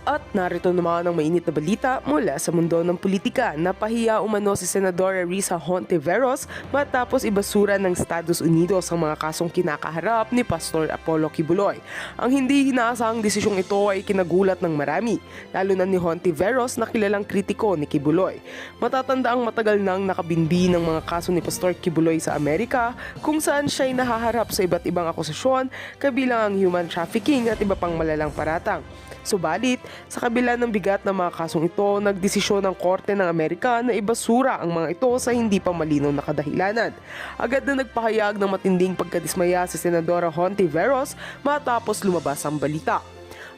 At narito naman ang mainit na balita mula sa mundo ng politika. Napahiya umano si Senadora Risa Hontiveros matapos ibasura ng Estados Unidos ang mga kasong kinakaharap ni Pastor Apollo Kibuloy. Ang hindi inaasahang desisyong ito ay kinagulat ng marami, lalo na ni Hontiveros na kilalang kritiko ni Kibuloy. Matatanda ang matagal nang nakabindi ng mga kaso ni Pastor Kibuloy sa Amerika kung saan siya ay nahaharap sa iba't ibang akusasyon kabilang ang human trafficking at iba pang malalang paratang. Subalit, sa kabila ng bigat ng mga kasong ito, nagdesisyon ng Korte ng Amerika na ibasura ang mga ito sa hindi pa malinaw na kadahilanan. Agad na nagpahayag ng matinding pagkadismaya si Senadora Hontiveros matapos lumabas ang balita.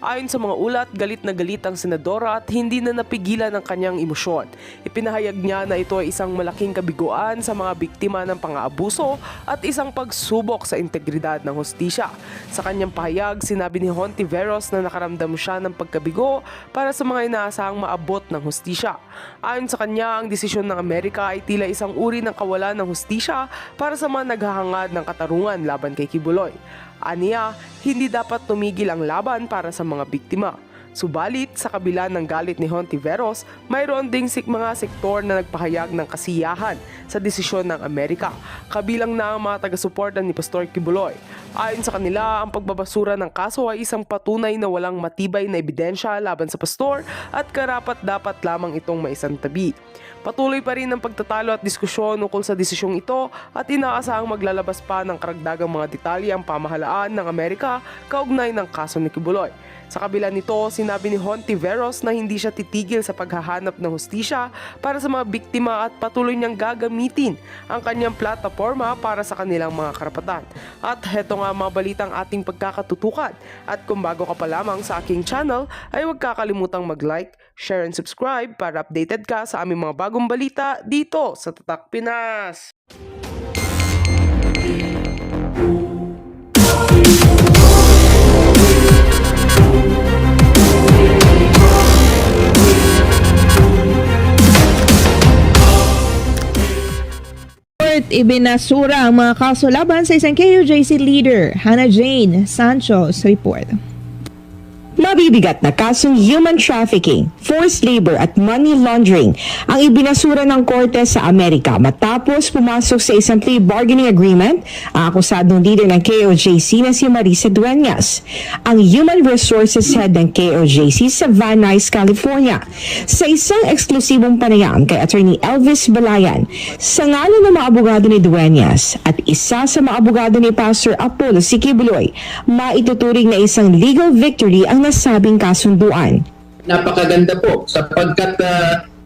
Ayon sa mga ulat, galit na galit ang senadora at hindi na napigilan ang kanyang emosyon. Ipinahayag niya na ito ay isang malaking kabiguan sa mga biktima ng pang-aabuso at isang pagsubok sa integridad ng hustisya. Sa kanyang pahayag, sinabi ni Hontiveros na nakaramdam siya ng pagkabigo para sa mga inaasahang maabot ng hustisya. Ayon sa kanya, ang desisyon ng Amerika ay tila isang uri ng kawalan ng hustisya para sa mga naghahangad ng katarungan laban kay Kibuloy. Aniya, hindi dapat tumigil ang laban para sa mga biktima. Subalit, sa kabila ng galit ni Hontiveros, mayroon ding mga sektor na nagpahayag ng kasiyahan sa desisyon ng Amerika, kabilang na ang mga taga-suporta ni Pastor Kibuloy. Ayon sa kanila, ang pagbabasura ng kaso ay isang patunay na walang matibay na ebidensya laban sa pastor at karapat-dapat lamang itong maisantabi. Patuloy pa rin ang pagtatalo at diskusyon ukol sa desisyong ito at inaasahang maglalabas pa ng karagdagang mga detalye ang pamahalaan ng Amerika kaugnay ng kaso ni Kibuloy. Sa kabila nito, sinabi ni Hontiveros na hindi siya titigil sa paghahanap ng hustisya para sa mga biktima at patuloy niyang gagamitin ang kanyang plataforma para sa kanilang mga karapatan. At heto nga mga balitang ating pagkakatutukan. At kung bago ka pa lamang sa aking channel, ay huwag kakalimutang mag-like, share and subscribe para updated ka sa aming mga bagong balita dito sa Tatak Pinas. Ibinasura ang mga kaso laban sa isang KOJC leader, Hannah Jane Santos report. Mabibigat na kasong human trafficking, forced labor at money laundering ang ibinasura ng korte sa Amerika matapos pumasok sa isang plea bargaining agreement ang akusadong leader ng KOJC na si Marisa Dueñas, ang Human Resources Head ng KOJC sa Van Nuys, California. Sa isang eksklusibong panayam kay Attorney Elvis Balayan, sa ngalan ng mga abogado ni Dueñas at isa sa mga abogado ni Pastor Apollo si Kibuloy, maituturing na isang legal victory ang nasabing kasunduan. Napakaganda po sapagkat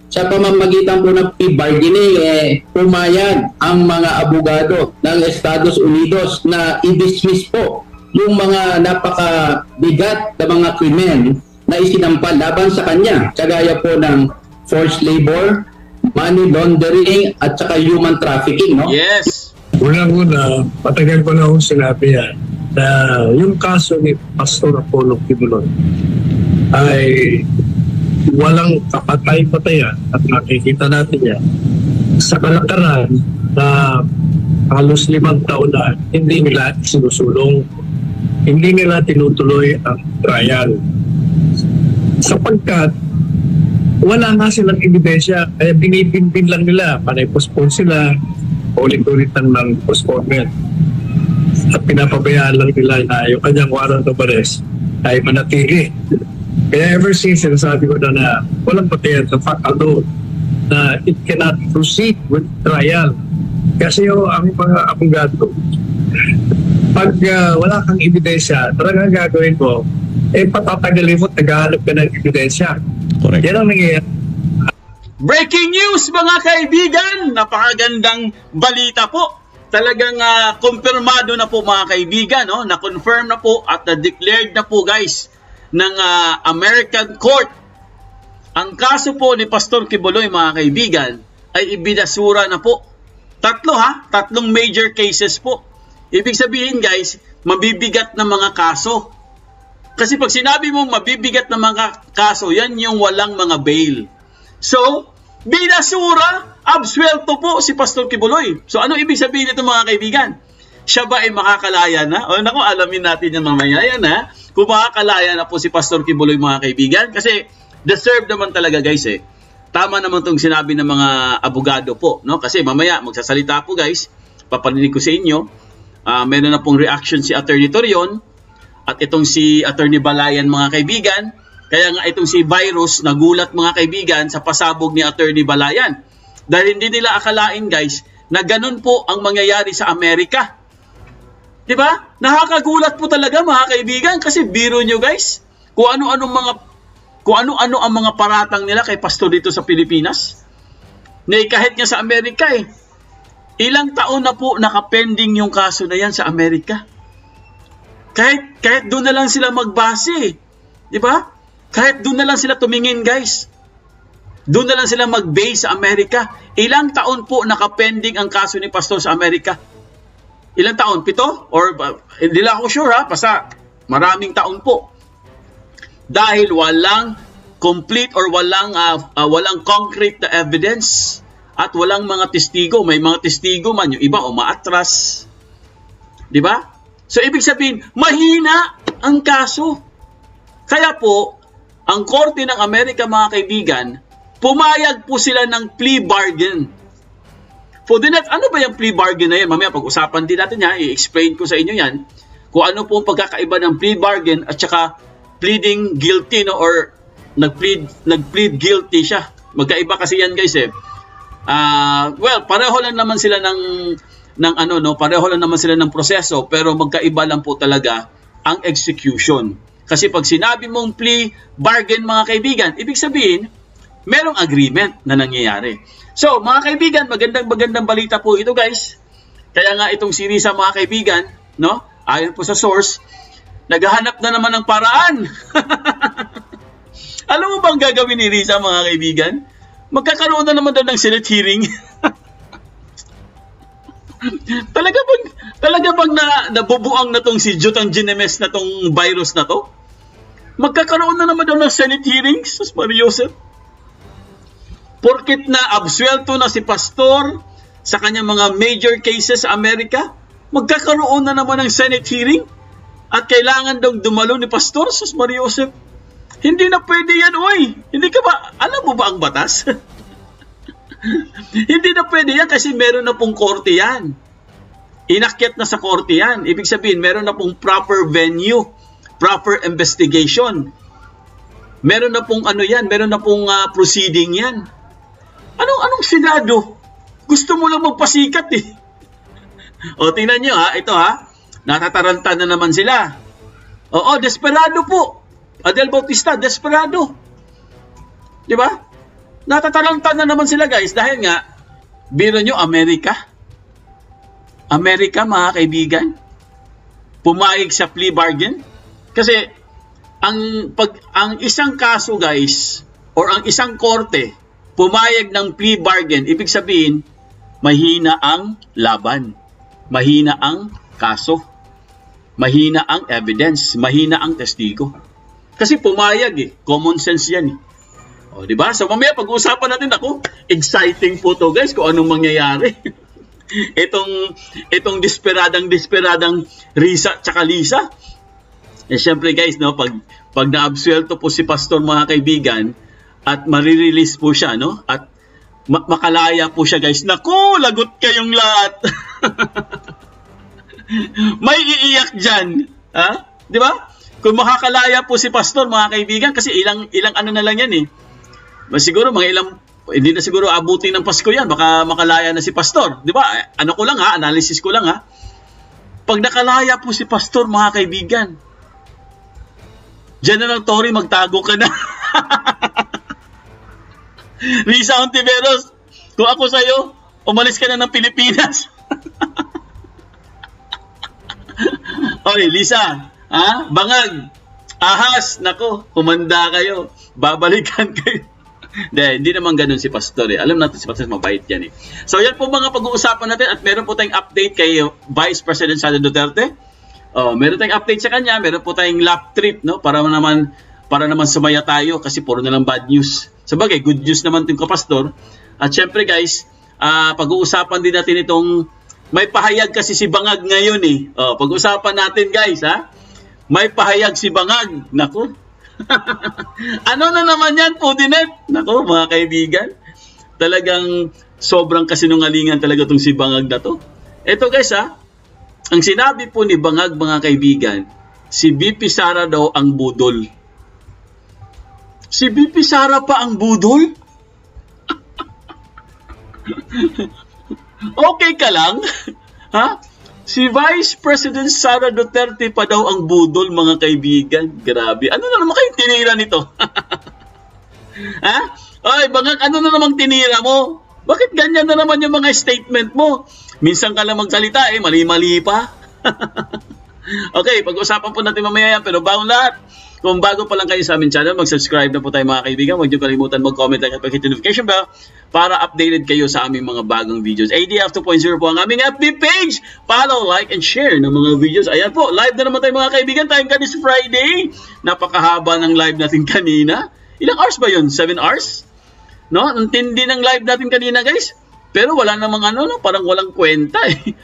sa pamamagitan po ng plea bargaining pumayag ang mga abogado ng Estados Unidos na i-dismiss po yung mga napakabigat na mga krimen na isinampa laban sa kanya, kagaya po ng forced labor, money laundering at saka human trafficking, no? Yes. Unang-una, patagal ko na akong sinabi yan na yung kaso ni Pastor Apollo Kibuloy ay walang kapatay-patayan at nakikita natin yan sa kalakaran na halos 5 taon na hindi nila sinusulong, hindi nila tinutuloy ang trial sapagkat wala nga silang ebidensya, kaya binibimbin lang nila, panay-postpone sila, ulit-ulitan ng postponement. At pinapabayaan lang nila na yung kanyang warrant of arrest ay manatili. Kaya ever since, sinasabi ko na walang patayan sa fact alone na it cannot proceed with trial. Kasi ang mga abogado, pag wala kang ebidensya, talagang gagawin mo, patatagalin mo, tagahanap ka ng ebidensya. Correct. Yan ang nangyayari. Breaking news mga kaibigan! Napakagandang balita po. Talagang kumpirmado na po mga kaibigan, no? Na-confirm na po at na-declared na po guys ng American Court. Ang kaso po ni Pastor Kibuloy mga kaibigan ay ibinasura na po. Tatlong major cases po. Ibig sabihin guys, mabibigat na mga kaso. Kasi pag sinabi mong mabibigat na mga kaso, yan yung walang mga bail. So, binasura, absuelto po si Pastor Kibuloy. So, ano ibig sabihin nito mga kaibigan? Siya ba ay makakalaya na? O naku, alamin natin yan mamaya yan ha. Kung makakalaya na po si Pastor Kibuloy mga kaibigan. Kasi deserve naman talaga guys eh. Tama naman itong sinabi ng mga abogado po. No? Kasi mamaya magsasalita po guys. Paparinig ko sa inyo. Meron na pong reaction si Attorney Torion. At itong si Attorney Balayan mga kaibigan. Kaya nga itong si Virus nagulat mga kaibigan sa pasabog ni Attorney Balayan. Dahil hindi nila akalain guys na ganun po ang mangyayari sa Amerika. Diba? Nakakagulat po talaga mga kaibigan kasi biro nyo guys. Kung ano-ano ang mga paratang nila kay pastor dito sa Pilipinas. Na kahit nga sa Amerika eh. Ilang taon na po nakapending yung kaso na yan sa Amerika. Kahit doon na lang sila magbase. Diba? Kahit doon na lang sila tumingin guys. Doon na lang sila mag-base sa Amerika. Ilang taon po nakapending ang kaso ni pastor sa Amerika? Ilang taon? 7? Or hindi lang ako sure ha. Basta maraming taon po. Dahil walang complete or walang concrete na evidence at walang mga testigo. May mga testigo man, yung iba umaatras. Di ba? So ibig sabihin, mahina ang kaso. Kaya po, ang Korte ng Amerika mga kaibigan, pumayag po sila ng plea bargain. For the next, ano ba yung plea bargain na yan? Mamaya pag-usapan din natin yan, i-explain ko sa inyo yan, kung ano po ang pagkakaiba ng plea bargain at saka pleading guilty, no? Or nag-plead guilty siya. Magkaiba kasi yan guys eh. Well, pareho lang naman sila pareho lang naman sila ng proseso, pero magkaiba lang po talaga ang execution. Kasi pag sinabi mong plea bargain mga kaibigan, ibig sabihin, merong agreement na nangyayari. So, mga kaibigan, magandang balita po ito guys. Kaya nga itong si Risa mga kaibigan, no? Ayon po sa source, naghahanap na naman ng paraan. Alam mo bang gagawin ni Risa mga kaibigan? Magkakaroon na naman daw ng Senate hearing. Talaga bang nabubuang na tong si Jutang Ginemes na tong virus na to? Magkakaroon na naman daw ng Senate hearing, Sus Mariosep. Porkit na absuelto na si pastor sa kanyang mga major cases sa Amerika, magkakaroon na naman ng Senate hearing at kailangan daw dumalo ni pastor, Sus Mariosep. Hindi na pwede yan, oy. Hindi ka ba, alam mo ba ang batas? Hindi na pwede yan kasi meron na pong korte yan. Inakyat na sa korte yan. Ibig sabihin, meron na pong proper venue, proper investigation. Meron na pong meron na pong proceeding yan. Anong Senado? Gusto mo lang magpasikat eh. O, tingnan nyo ha, ito ha, natataranta na naman sila. Oo, desperado po. Adel Bautista, desperado. Di ba? Natataranta na naman sila guys dahil nga, biro nyo, Amerika mga kaibigan, pumayag sa plea bargain. Kasi, ang isang kaso guys, or ang isang korte, pumayag ng plea bargain, ibig sabihin, mahina ang laban. Mahina ang kaso. Mahina ang evidence. Mahina ang testigo. Kasi pumayag eh. Common sense yan eh. O, diba? So, mamaya pag-uusapan natin ako, exciting po to guys kung anong mangyayari. itong desperadang Risa tsaka Lisa. Eh, syempre guys, no, pag na-absuelto po si pastor mga kaibigan, at marirelease po siya, no? At makalaya po siya, guys. Naku, lagot kayong lahat. May iiyak dyan. Ha? Di ba? Kung makakalaya po si pastor, mga kaibigan, kasi ilang ano na lang yan eh. Siguro, hindi na siguro abutin ng Pasko yan. Baka makalaya na si pastor. Di ba? Ano ko lang ha, analysis ko lang ha. Pag nakalaya po si pastor, mga kaibigan, General Torre, magtago ka na. Risa Hontiveros, kung ako sa'yo, umalis ka na ng Pilipinas. Oy, Lisa, ha? Bangag, ahas, nako, humanda kayo, babalikan kayo. Hindi naman ganun si pastor eh. Alam natin si pastor mabait yan eh. So yan po mga pag-uusapan natin at meron po tayong update kay Vice President Sara Duterte. Meron tayong update sa kanya, meron po tayong lap trip, no? Para naman sumaya tayo kasi puro na lang bad news. Sabagay, good news naman itong kapastor. At syempre guys, pag-uusapan din natin itong May pahayag kasi si Bangag ngayon eh. Pag-usapan natin guys ha. May pahayag si Bangag. Naku. Ano na naman yan, Pudinet? Naku mga kaibigan. Talagang sobrang kasinungalingan talaga itong si Bangag na to. Ito guys ha. Ang sinabi po ni Bangag mga kaibigan, si BP Sara daw ang budol. Si BP Sara pa ang budol? Okay ka lang? Ha? Si Vice President Sara Duterte pa daw ang budol mga kaibigan. Grabe. Ano na naman kayong tinira nito? Ha? Ay, Bangag, ano na namang tinira mo? Bakit ganyan na naman yung mga statement mo? Minsan ka lang magsalita mali-mali pa. Okay, pag-usapan po natin mamaya yan. Pero bago lahat, kung bago pa lang kayo sa aming channel, mag-subscribe na po tayo mga kaibigan. Huwag niyo kalimutan mag-comment at mag-hit notification bell para updated kayo sa aming mga bagong videos. ADF 2.0 po ang aming FB page. Follow, like, and share ng mga videos. Ayan po, live na naman tayo mga kaibigan. Tayong ka this Friday. Napakahaba ng live natin kanina. Ilang hours ba yun? 7 hours? No? Ang tindi ng live natin kanina guys. Pero wala namang parang walang kwenta eh.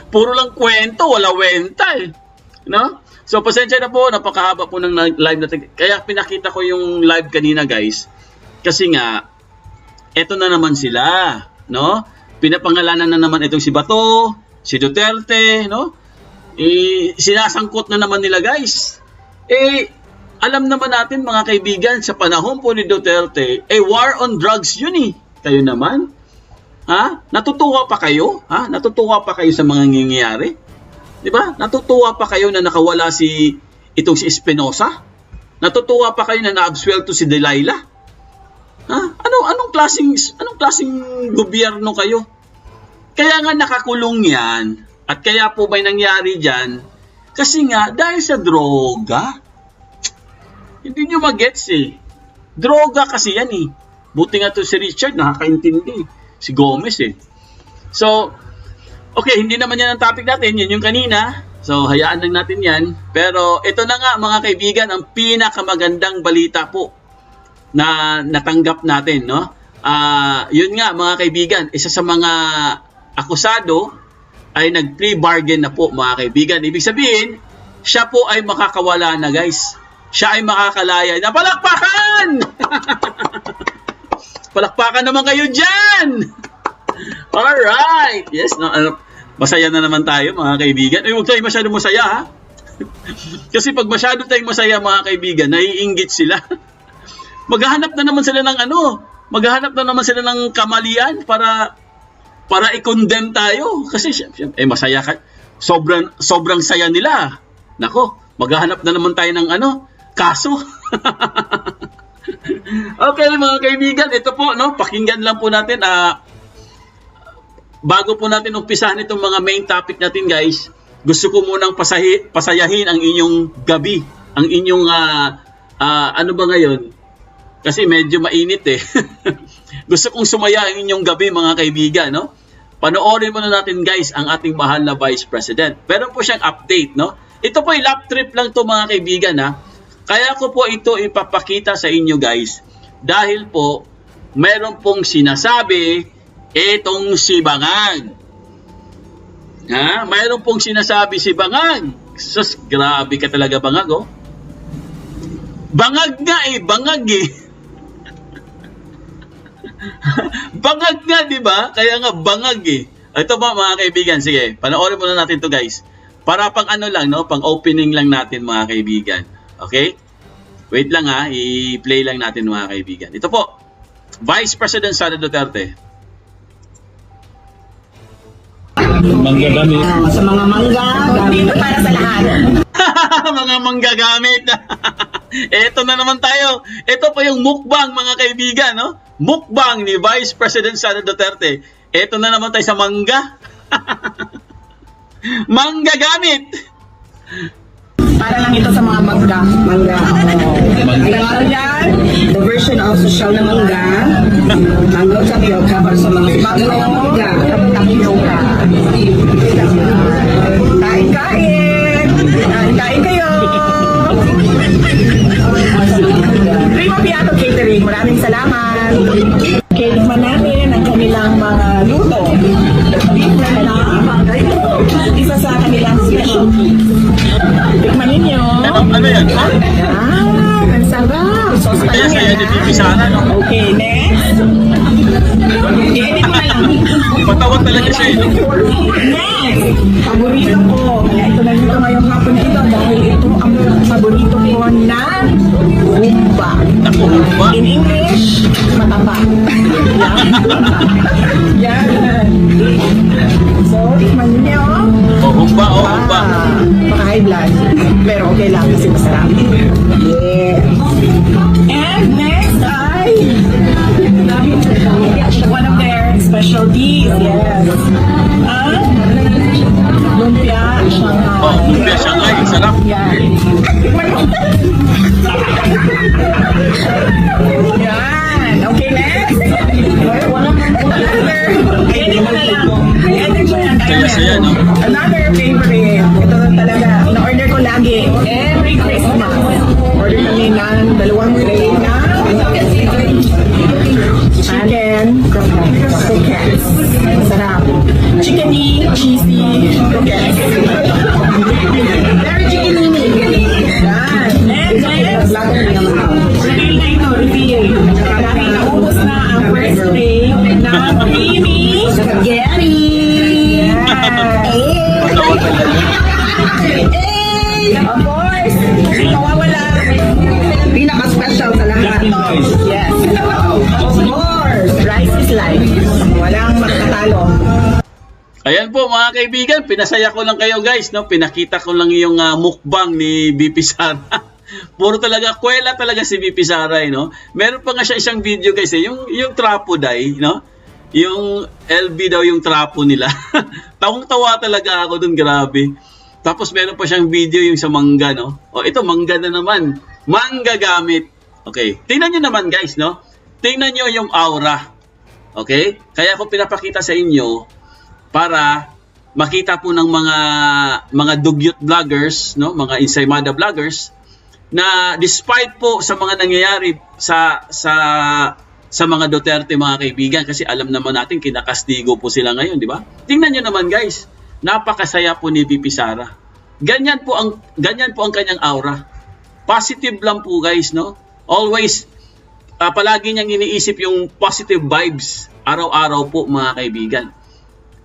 Puro lang kwento, wala wenta eh. No? So, pasensya na po, napakahaba po ng live natin. Kaya pinakita ko yung live kanina, guys. Kasi nga, eto na naman sila, no? Pinapangalanan na naman itong si Bato, si Duterte, no? Sinasangkot na naman nila, guys. Alam naman natin, mga kaibigan, sa panahon po ni Duterte, war on drugs yun eh. Kayo naman. Ha? Natutuwa pa kayo? Ha? Natutuwa pa kayo sa mga nangyayari? Di ba? Natutuwa pa kayo na nakawala itong si Espinosa? Natutuwa pa kayo na na-absuelto si Delilah? Ha? Anong klaseng gobyerno kayo? Kaya nga nakakulong yan. At kaya po may nangyari dyan. Kasi nga, dahil sa droga. Hindi nyo magets eh. Droga kasi yan eh. Buti nga to si Richard, nakakaintindi. Si Gomez eh. So, okay, hindi naman yan ang topic natin. Yan yung kanina. So, hayaan lang natin yan. Pero, ito na nga mga kaibigan, ang pinakamagandang balita po na natanggap natin, no? Yun nga mga kaibigan, isa sa mga akusado ay nag-plea bargain na po mga kaibigan. Ibig sabihin, siya po ay makakawala na guys. Siya ay makakalaya na. Palakpakan! Palakpakan naman kayo dyan! Alright! Yes, no, masaya na naman tayo mga kaibigan. Huwag tayo masyado masaya ha. Kasi pag masyado tayong masaya mga kaibigan, naiinggit sila. Maghahanap na naman sila ng maghahanap na naman sila ng kamalian para i-condemn tayo. Kasi masaya ka. Sobrang saya nila. Nako, maghahanap na naman tayo ng kaso. Okay mga kaibigan, ito po, no, pakinggan lang po natin. Bago po natin umpisahan itong mga main topic natin guys, gusto ko munang pasayahin ang inyong gabi, ang inyong ano ba ngayon? Kasi medyo mainit eh. Gusto kong sumaya ang inyong gabi mga kaibigan, no? Panoorin muna natin guys ang ating mahal na Vice President. Meron po siyang update, no? Ito po ay lap trip lang to mga kaibigan ha. Kaya ko po ito ipapakita sa inyo guys dahil po meron pong sinasabi itong si Bangag. Ha? Meron pong sinasabi si Bangag. Sus, grabe ka talaga Bangag oh. Bangag nga bangag eh. Bangag nga, di ba? Kaya nga bangag eh. Ito ba mga kaibigan? Sige, panoorin muna natin to guys. Para pang lang, no? Pang opening lang natin mga kaibigan. Okay? Wait lang ha, i-play lang natin mga kaibigan. Ito po, Vice President Sara Duterte. Manggagamit. Sa mga mangga, gamit para sa lahat. Mga manggagamit. Ito na naman tayo. Ito po yung mukbang mga kaibigan, no? Mukbang ni Vice President Sara Duterte. Ito na naman tayo sa mangga. Manggagamit. Para lang ito sa mga mangga. Mangga. Alam yan, the version of social na mangga. Mango tapioca para sa mga mangga. Tapioca. Kain-kain. Kain kayo. Primo Piato Catering. Maraming salamat. Kailan namin ang kanilang mga luto. Beef na saya-saya ni Bibi Sara, no? Okay, next. I-edit mo na lang. Patawa talaga siya, no? Next! Paborito ko. Kaya ito na dito ngayong hapon na ito dahil ito ang paborito ko na humba. Naku, humba. In English, mataba. Yan. So, tikman niyo. Humba, humba. Baka high blood. Pero okay lang kasi masarap. Yeah. And next ay one of their specialties. Yes. Lumpia Shanghai. Oh, lumpia Shanghai, sarap. Yan. Yan. Okay, next. Edit mo na lang. Edit mo na lang. Saya-saya, no? Another favorite. Ito talaga. Na-order ko lagi. Every Christmas. Order kami ng 2 tray na chicken croquettes. Masarap. Chickeny, cheesy croquettes. Very chickeny. Yan. And next, reveal na ito. Reveal. Dahil naubos na ang first tray na creamy spaghetti. Patawa talaga. Of course, mawawala. Pinaka-special sa lahat. Yes. Of course, rice is life. Walang makakatalo. Ayan po mga kaibigan, pinasaya ko lang kayo guys, no? Pinakita ko lang yung mukbang ni BP Sara. Puro talaga, kwela talaga si BP Sara, no? Meron pa nga siya isang video guys, yung trapo day, no? Yung LB daw yung trapo nila. Tawang-tawa talaga ako dun, grabe. Tapos meron pa siyang video yung sa mangga, no? O ito, mangga na naman. Mangga gamit. Okay, tingnan nyo naman guys, no? Tingnan nyo yung aura. Okay? Kaya ako pinapakita sa inyo para makita po ng mga dugyot vloggers, no? Mga ensaymada vloggers na despite po sa mga nangyayari sa mga Duterte mga kaibigan, kasi alam naman natin kinakastigo po sila ngayon, di ba? Tingnan nyo naman guys, napakasaya po ni BP Sara. Ganyan po ang kanyang aura. Positive lang po guys, no? Always palagi niyang iniisip yung positive vibes araw-araw po mga kaibigan.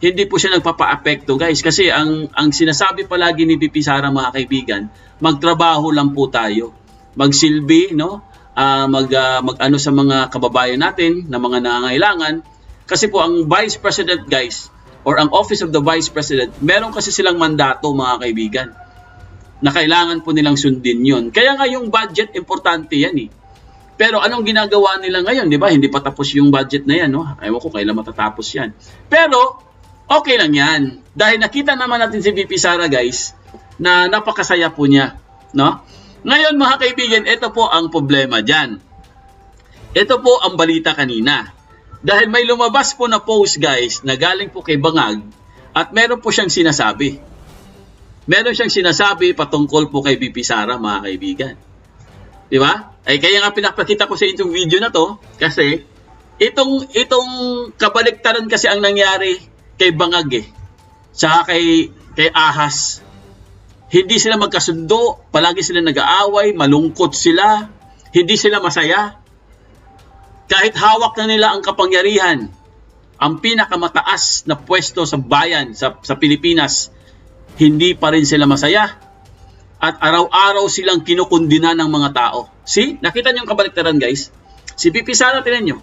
Hindi po siya nagpapa-apekto guys, kasi ang sinasabi palagi ni BP Sara mga kaibigan, magtrabaho lang po tayo. Magsilbi, no? Mag-ano sa mga kababayan natin na mga nangangailangan. Kasi po ang Vice President guys, or ang Office of the Vice President, meron kasi silang mandato mga kaibigan na kailangan po nilang sundin yun. Kaya nga yung budget, importante yan eh. Pero anong ginagawa nila ngayon, di ba? Hindi pa tapos yung budget na yan, no? Ayaw ko kailan matatapos yan. Pero okay lang yan. Dahil nakita naman natin si BP Sara guys, na napakasaya po niya, no? Ngayon mga kaibigan, ito po ang problema dyan. Ito po ang balita kanina. Dahil may lumabas po na post guys na galing po kay Bangag at meron po siyang sinasabi. Meron siyang sinasabi patungkol po kay BP Sara mga kaibigan. Di ba? Ay kaya nga pinapakita ko sa itong video na to kasi itong kabaliktaran kasi ang nangyari kay Bangag eh. Tsaka kay Ahas. Hindi sila magkasundo, palagi sila nag-aaway, malungkot sila, hindi sila masaya. Kahit hawak na nila ang kapangyarihan, ang pinakamataas na pwesto sa bayan, sa Pilipinas, hindi pa rin sila masaya. At araw-araw silang kinukundina ng mga tao. See? Nakita niyo yung kabaliktaran guys? Si BP Sara, tinan nyo.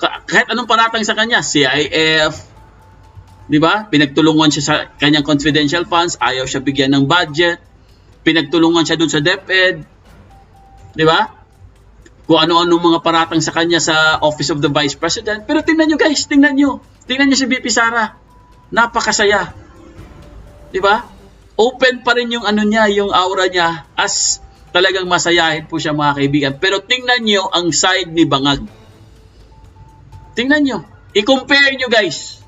Kahit anong paratang sa kanya, CIF, di ba? Pinagtulungan siya sa kanyang confidential funds, ayaw siya bigyan ng budget. Pinagtulungan siya dun sa DepEd. Di ba? Kung ano-ano mga paratang sa kanya sa Office of the Vice President. Pero tingnan nyo guys, tingnan nyo. Tingnan nyo si BP Sara. Napakasaya. Di ba? Open pa rin yung ano niya, yung aura niya as talagang masayahin po siya mga kaibigan. Pero tingnan nyo ang side ni Bangag. Tingnan nyo. I-compare nyo guys.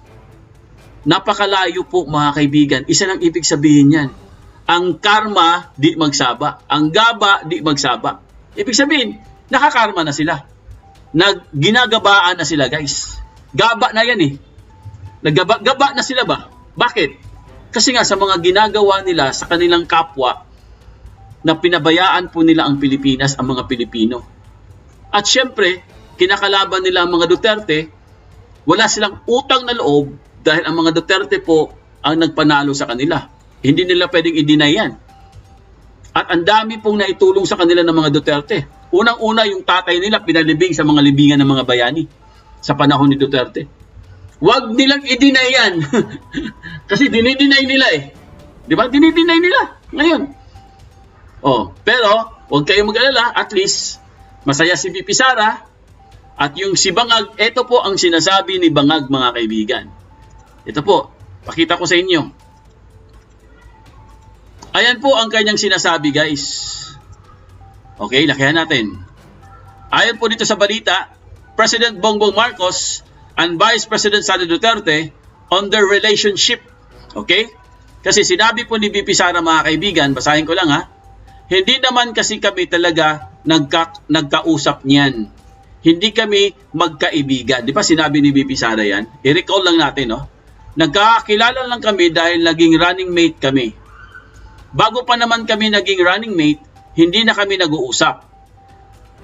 Napakalayo po mga kaibigan. Isa lang ibig sabihin yan. Ang karma, di magsaba. Ang gaba, di magsaba. Ibig sabihin, nakakarma na sila. Ginagabaan na sila guys. Gaba na yan eh. Gaba na sila ba? Bakit? Kasi nga sa mga ginagawa nila sa kanilang kapwa, na pinabayaan po nila ang Pilipinas, ang mga Pilipino. At syempre, kinakalaban nila ang mga Duterte, wala silang utang na loob dahil ang mga Duterte po ang nagpanalo sa kanila. Hindi nila pwedeng i-deny yan. At ang dami pong naitulong sa kanila ng mga Duterte. Unang-una, yung tatay nila pinalibing sa mga libingan ng mga bayani sa panahon ni Duterte. Huwag nilang i-deny yan. Kasi dinideny nila eh. Di ba? Dinideny nila ngayon. Pero, huwag kayong mag-alala. At least, masaya si VP Sara. At yung si Bangag, ito po ang sinasabi ni Bangag, mga kaibigan. Ito po, pakita ko sa inyo. Ayan po ang kanyang sinasabi, guys. Okay, lakihan natin. Ayon po dito sa balita, President Bongbong Marcos and Vice President Sara Duterte on their relationship. Okay? Kasi sinabi po ni VP Sara, mga kaibigan, basahin ko lang ha, hindi naman kasi kami talaga nagkausap niyan. Hindi kami magkaibigan. Di ba sinabi ni VP Sara yan? I-recall lang natin, no? Nagkakilala lang kami dahil naging running mate kami. Bago pa naman kami naging running mate, hindi na kami nag-uusap.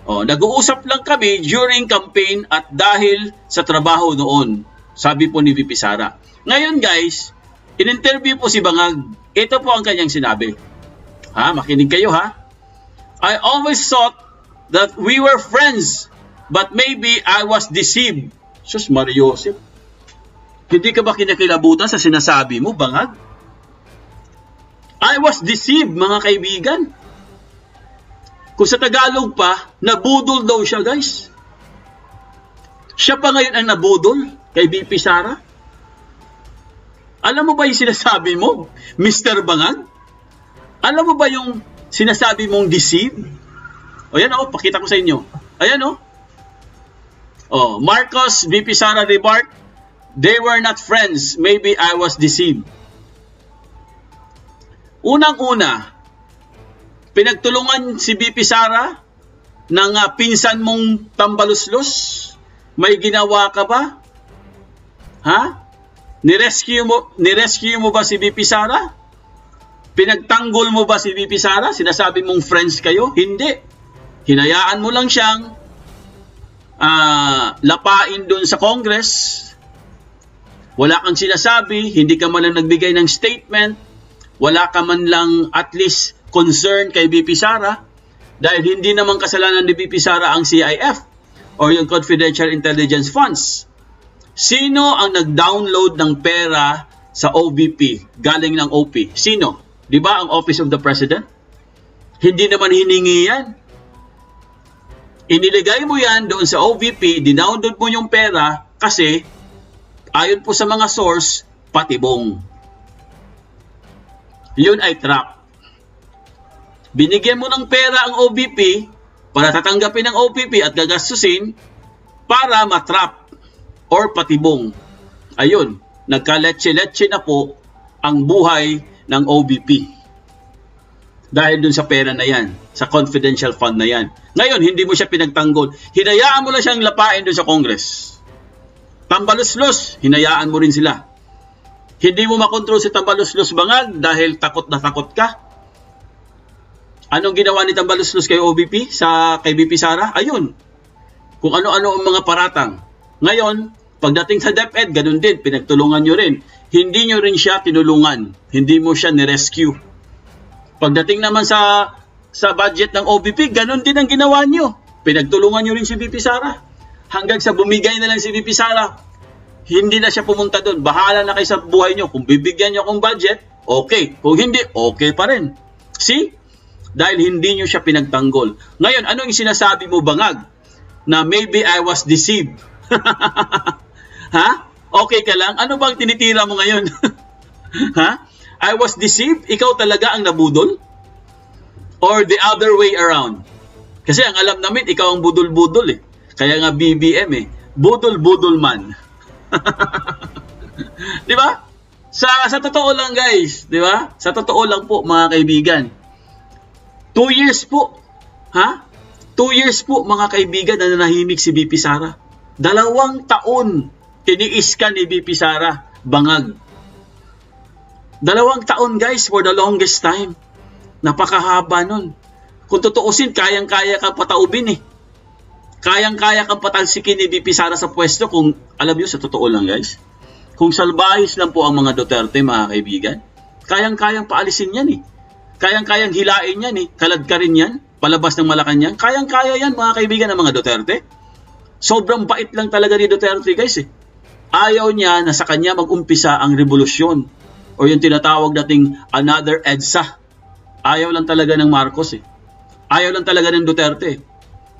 Nag-uusap lang kami during campaign at dahil sa trabaho noon. Sabi po ni VP Sara. Ngayon guys, in-interview po si Bangag. Ito po ang kanyang sinabi. Makinig kayo ha. I always thought that we were friends, but maybe I was deceived. Sus Mariosep. Hindi ka ba kinakilabutan sa sinasabi mo, Bangag? I was deceived, mga kaibigan. Kung sa Tagalog pa, nabudol daw siya, guys. Siya pa ngayon ang nabudol kay VP Sara. Alam mo ba yung sinasabi mo, Mr. Bangag? Alam mo ba yung sinasabi mong deceive? Ayan pakita ko sa inyo. Ayan Marcos, VP Sara remarked, they were not friends. Maybe I was deceived. Unang-una, pinagtulungan si VP Sara ng pinsan mong tambaluslos. May ginawa ka ba? Nirescue mo ba si VP Sara? Pinagtanggol mo ba si VP Sara? Sinasabi mong friends kayo? Hindi. Hinayaan mo lang siyang lapain doon sa Congress. Wala kang sinasabi, hindi ka man lang nagbigay ng statement, wala ka man lang at least concern kay VP Sara dahil hindi naman kasalanan ni VP Sara ang CIF or yung Confidential Intelligence Funds. Sino ang nag-download ng pera sa OVP galing ng OP? Sino? Di ba ang Office of the President? Hindi naman hiningi yan. Iniligay mo yan doon sa OVP, dinownload mo yung pera kasi ayon po sa mga source, patibong. Yun ay trap. Binigyan mo ng pera ang OVP para tatanggapin ng OVP at gagastusin para matrap or patibong. Ayun, nagkaletse-letse na po ang buhay ng OVP. Dahil dun sa pera na yan, sa confidential fund na yan. Ngayon, hindi mo siya pinagtanggol. Hinayaan mo lang siyang lapain dun sa Congress. Tambaluslos, hinayaan mo rin sila. Hindi mo makontrol si Tambaluslos Bangag dahil takot na takot ka. Anong ginawa ni Tambaluslos kay OVP, kay VP Sara? Ayun, kung ano-ano ang mga paratang. Ngayon, pagdating sa DepEd, ganun din, pinagtulungan nyo rin. Hindi nyo rin siya tinulungan. Hindi mo siya nirescue. Pagdating naman sa budget ng OVP, ganun din ang ginawa nyo. Pinagtulungan nyo rin si VP Sara. Hanggang sa bumigay na lang si VP Sara, hindi na siya pumunta doon. Bahala na kayo sa buhay nyo. Kung bibigyan nyo akong budget, okay. Kung hindi, okay pa rin. See? Dahil hindi nyo siya pinagtanggol. Ngayon, ano yung sinasabi mo, Bangag? Na maybe I was deceived. Okay ka lang? Ano bang tinitira mo ngayon? I was deceived? Ikaw talaga ang nabudol? Or the other way around? Kasi ang alam namin, ikaw ang budol-budol eh. Kaya nga BBM eh. Budol-budol man. Di ba? Sa totoo lang guys, di ba? Sa totoo lang po mga kaibigan. 2 years po. 2 years po mga kaibigan na nanahimik si VP Sara. 2 taon tiniis ka ni VP Sara, Bangag. 2 taon guys, for the longest time. Napakahaba nun. Kung tutuusin, kayang-kaya kang pataubin eh. Kayang-kaya kang patalsikin ni VP Sara sa pwesto kung, alam nyo, sa totoo lang guys, kung salbahis lang po ang mga Duterte, mga kaibigan, kayang-kayang paalisin yan eh. Kayang-kayang hilain yan eh. Kalad ka rin yan, palabas ng Malacanang. Kayang-kaya yan, mga kaibigan, ng mga Duterte. Sobrang bait lang talaga ni Duterte guys eh. Ayaw niya na sa kanya mag-umpisa ang revolusyon o yung tinatawag nating another EDSA. Ayaw lang talaga ng Marcos eh. Ayaw lang talaga ng Duterte.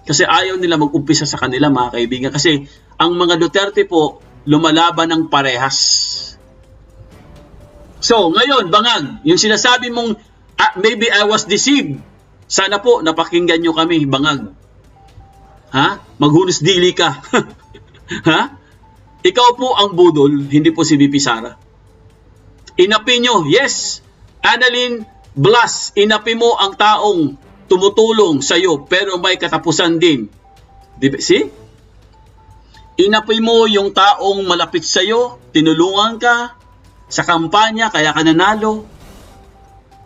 Kasi ayaw nila mag-umpisa sa kanila, mga kaibigan. Kasi ang mga Duterte po, lumalaban ng parehas. So, ngayon, Bangag, yung sinasabi mong, maybe I was deceived. Sana po, napakinggan nyo kami, Bangag. Ha? Maghunos dili ka. Ha? Ikaw po ang budol, hindi po si VP Sara. Inapi nyo, yes. Annalyn Blas, inapi mo ang taong tumutulong sa'yo, pero may katapusan din. See? Inapi mo yung taong malapit sa'yo, tinulungan ka sa kampanya, kaya ka nanalo.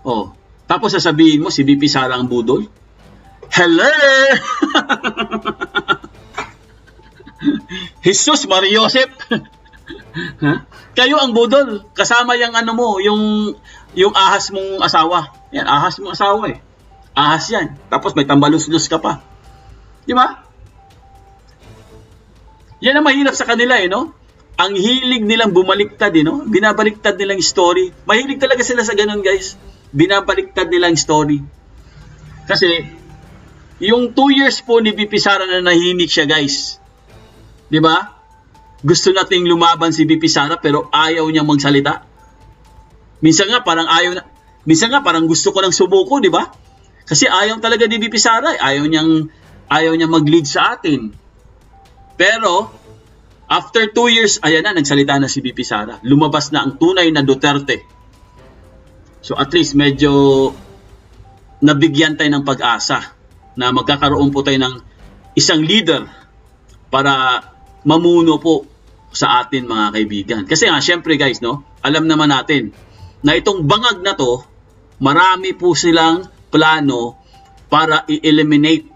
Oh, tapos sasabihin mo, si VP Sara ang budol? Hello! Jesus Mariosep. Kayo ang budol. Kasama yung ano mo, yung ahas mong asawa. Yan, ahas mong asawa eh. Ahas yan. Tapos may tambalus-lus ka pa. Di ba? Yan ang mahirap sa kanila eh, no? Ang hilig nilang bumaliktad eh, no? Binabaliktad nilang story. Mahilig talaga sila sa ganun, guys. Binabaliktad nilang story. Kasi, yung 2 years po ni VP Sara na nahinig siya, guys. Di ba? Gusto nating lumaban si VP Sara pero ayaw niyang magsalita. Minsan nga parang minsan nga parang gusto ko nang sumuko, di ba? Kasi ayaw talaga ni VP Sara, ayaw niyang mag-lead sa atin. Pero after 2 years, ayan na, nagsalita na si VP Sara. Lumabas na ang tunay na Duterte. So at least medyo nabigyan tayo ng pag-asa na magkakaroon po tayo ng isang leader para mamuno po sa atin, mga kaibigan. Kasi nga, syempre guys, no, alam naman natin na itong bangag na to, marami po silang plano para i-eliminate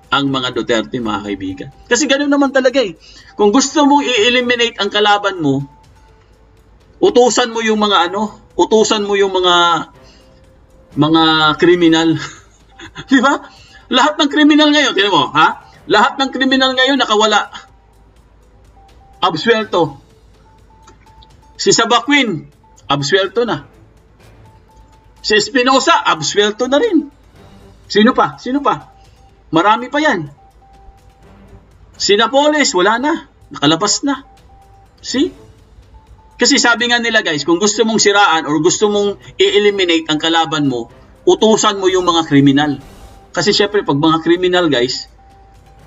ang mga Duterte, mga kaibigan. Kasi ganoon naman talaga eh. Kung gusto mong i-eliminate ang kalaban mo, utusan mo yung mga utusan mo yung mga kriminal. Di ba? Lahat ng kriminal ngayon, tingnan mo, ha? Lahat ng kriminal ngayon nakawala. Absuelto. Si Sabaquin, absuelto na. Si Espinosa, absuelto na rin. Sino pa? Sino pa? Marami pa yan. Si Napoles, wala na. Nakalabas na. See? Kasi sabi nga nila guys, kung gusto mong siraan or gusto mong i-eliminate ang kalaban mo, utusan mo yung mga kriminal. Kasi syempre, pag mga kriminal guys,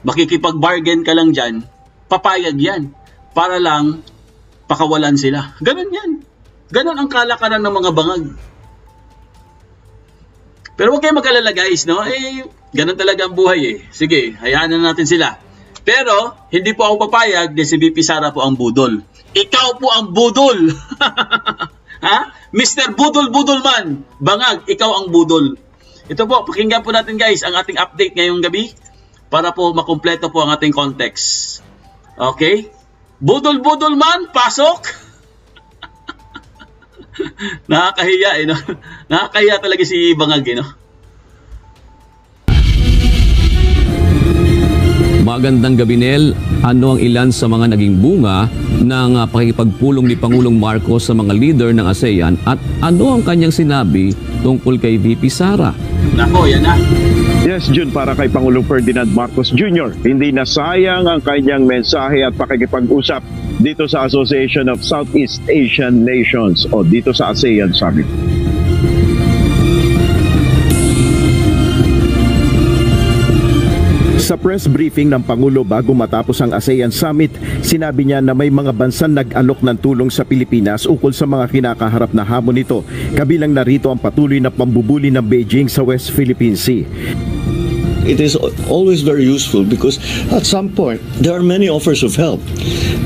makikipag-bargain ka lang dyan, papayag yan. Para lang pakawalan sila. Ganun yan. Ganun ang kalakaran ng mga bangag. Pero huwag kayo mag-alala guys, no? Ganun talaga ang buhay eh. Sige, hayaan na natin sila. Pero, hindi po ako papayag na si VP Sara po ang budol. Ikaw po ang budol. Ha? Mr. Budol-Budolman. Bangag, ikaw ang budol. Ito po, pakinggan po natin guys ang ating update ngayong gabi para po makumpleto po ang ating context. Okay? Budol-Budolman, pasok! Nakakahiya, no? Nakakahiya talaga si Bangag, no? Magandang gabi, Nel. Ano ang ilan sa mga naging bunga ng pakikipagpulong ni Pangulong Marcos sa mga leader ng ASEAN at ano ang kanyang sinabi tungkol kay VP Sara? Nako, yan na. Yes, Jun, para kay Pangulong Ferdinand Marcos Jr., hindi nasayang ang kanyang mensahe at pakikipag-usap dito sa Association of Southeast Asian Nations o dito sa ASEAN Summit. Sa press briefing ng Pangulo bago matapos ang ASEAN Summit, sinabi niya na may mga bansang nag-alok ng tulong sa Pilipinas ukol sa mga kinakaharap na hamon nito, kabilang narito ang patuloy na pambubuli ng Beijing sa West Philippine Sea. It is always very useful because at some point there are many offers of help,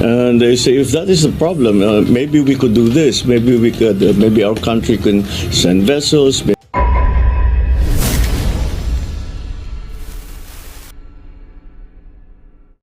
and they say if that is the problem, maybe we could do this. Maybe we could. Maybe our country can send vessels.